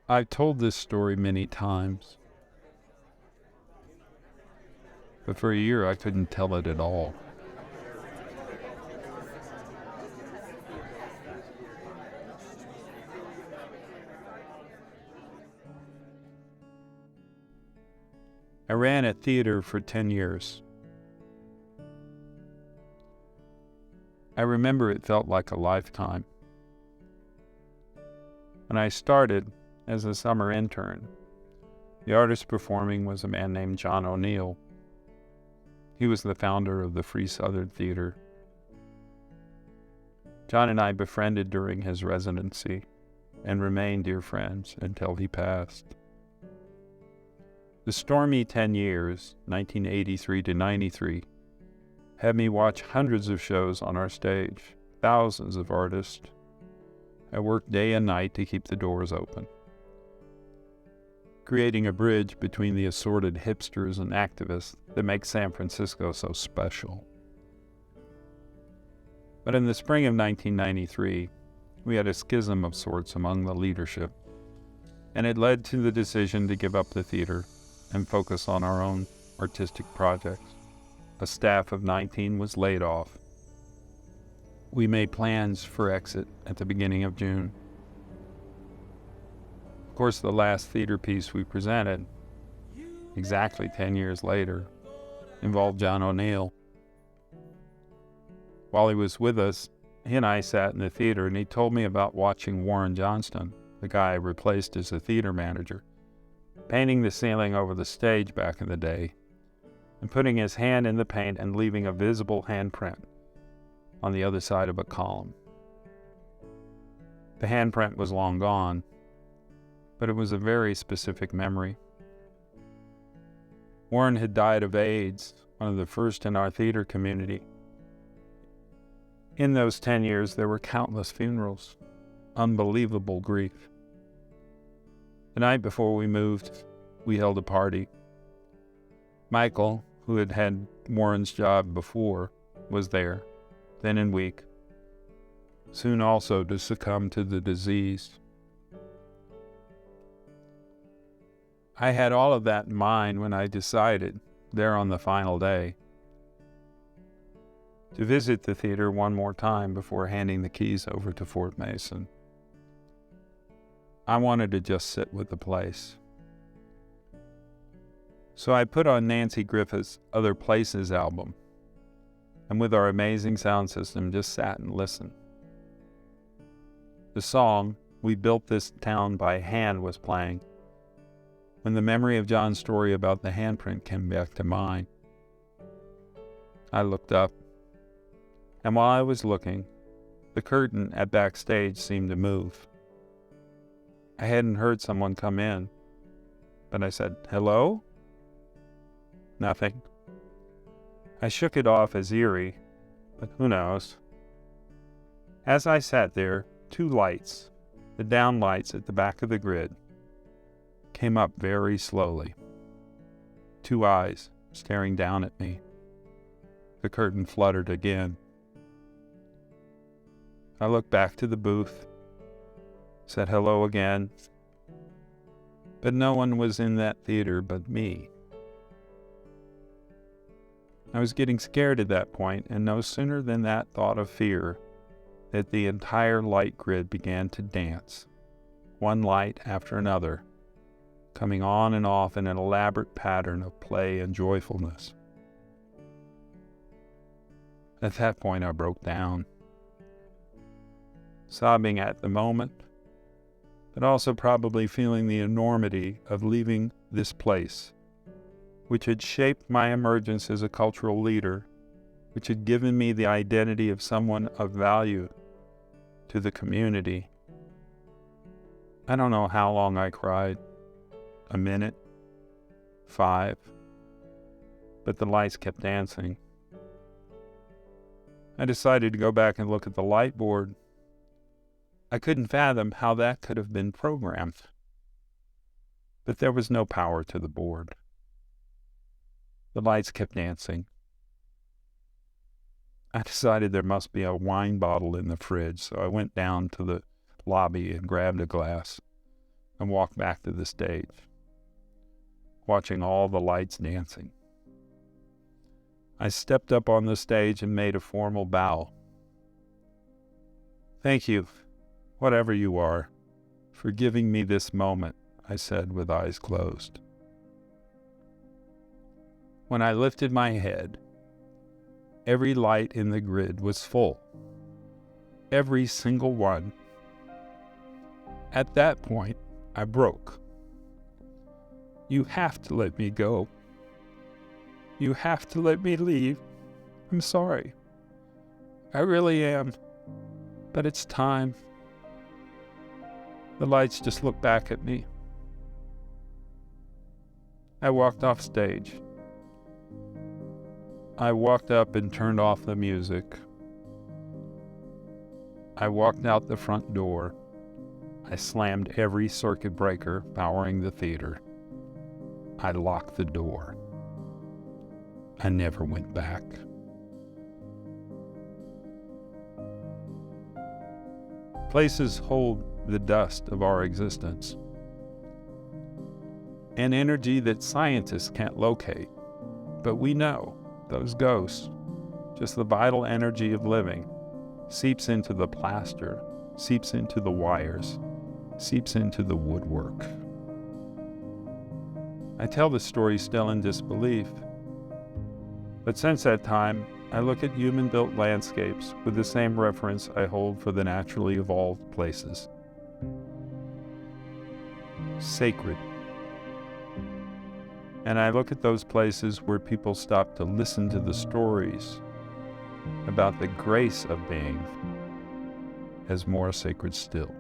I've told this story many times, but for a year I couldn't tell it at all. I ran a theater for 10 years. I remember it felt like a lifetime. When I started as a summer intern, the artist performing was a man named John O'Neill. He was the founder of the Free Southern Theater. John and I befriended during his residency and remained dear friends until he passed. The stormy 10 years, 1983 to 93, had me watch hundreds of shows on our stage, thousands of artists. I worked day and night to keep the doors open, creating a bridge between the assorted hipsters and activists that make San Francisco so special. But in the spring of 1993, we had a schism of sorts among the leadership, and it led to the decision to give up the theater and focus on our own artistic projects. A staff of 19 was laid off. We made plans for exit at the beginning of June. Of course, the last theater piece we presented, exactly 10 years later, involved John O'Neill. While he was with us, he and I sat in the theater and he told me about watching Warren Johnston, the guy I replaced as a theater manager, painting the ceiling over the stage back in the day, and putting his hand in the paint and leaving a visible handprint on the other side of a column. The handprint was long gone, but it was a very specific memory. Warren had died of AIDS, one of the first in our theater community. In those 10 years, there were countless funerals, unbelievable grief. The night before we moved, we held a party. Michael, who had had Warren's job before, was there, thin and weak, soon also to succumb to the disease. I had all of that in mind when I decided, there on the final day, to visit the theater one more time before handing the keys over to Fort Mason. I wanted to just sit with the place. So I put on Nancy Griffith's Other Places album, and with our amazing sound system, just sat and listened. The song, We Built This Town by Hand, was playing, when the memory of John's story about the handprint came back to mind. I looked up, and while I was looking, the curtain at backstage seemed to move. I hadn't heard someone come in, but I said, "Hello?" Nothing. I shook it off as eerie, but who knows. As I sat there, two lights, the down lights at the back of the grid, came up very slowly. Two eyes staring down at me. The curtain fluttered again. I looked back to the booth, said hello again, but no one was in that theater but me. I was getting scared at that point, and no sooner than that thought of fear that the entire light grid began to dance, one light after another, coming on and off in an elaborate pattern of play and joyfulness. At that point, I broke down, sobbing at the moment, but also probably feeling the enormity of leaving this place, which had shaped my emergence as a cultural leader, which had given me the identity of someone of value to the community. I don't know how long I cried, a minute, 5, but the lights kept dancing. I decided to go back and look at the light board. I couldn't fathom how that could have been programmed, but there was no power to the board. The lights kept dancing. I decided there must be a wine bottle in the fridge, so I went down to the lobby and grabbed a glass, and walked back to the stage, watching all the lights dancing. I stepped up on the stage and made a formal bow. "Thank you, whatever you are, for giving me this moment," I said with eyes closed. When I lifted my head, every light in the grid was full. Every single one. At that point, I broke. "You have to let me go. You have to let me leave. I'm sorry. I really am. But it's time." The lights just looked back at me. I walked off stage. I walked up and turned off the music. I walked out the front door. I slammed every circuit breaker powering the theater. I locked the door. I never went back. Places hold the dust of our existence, an energy that scientists can't locate, but we know those ghosts, just the vital energy of living, seeps into the plaster, seeps into the wires, seeps into the woodwork. I tell this story still in disbelief, but since that time, I look at human-built landscapes with the same reverence I hold for the naturally evolved places. Sacred. And I look at those places where people stop to listen to the stories about the grace of being as more sacred still.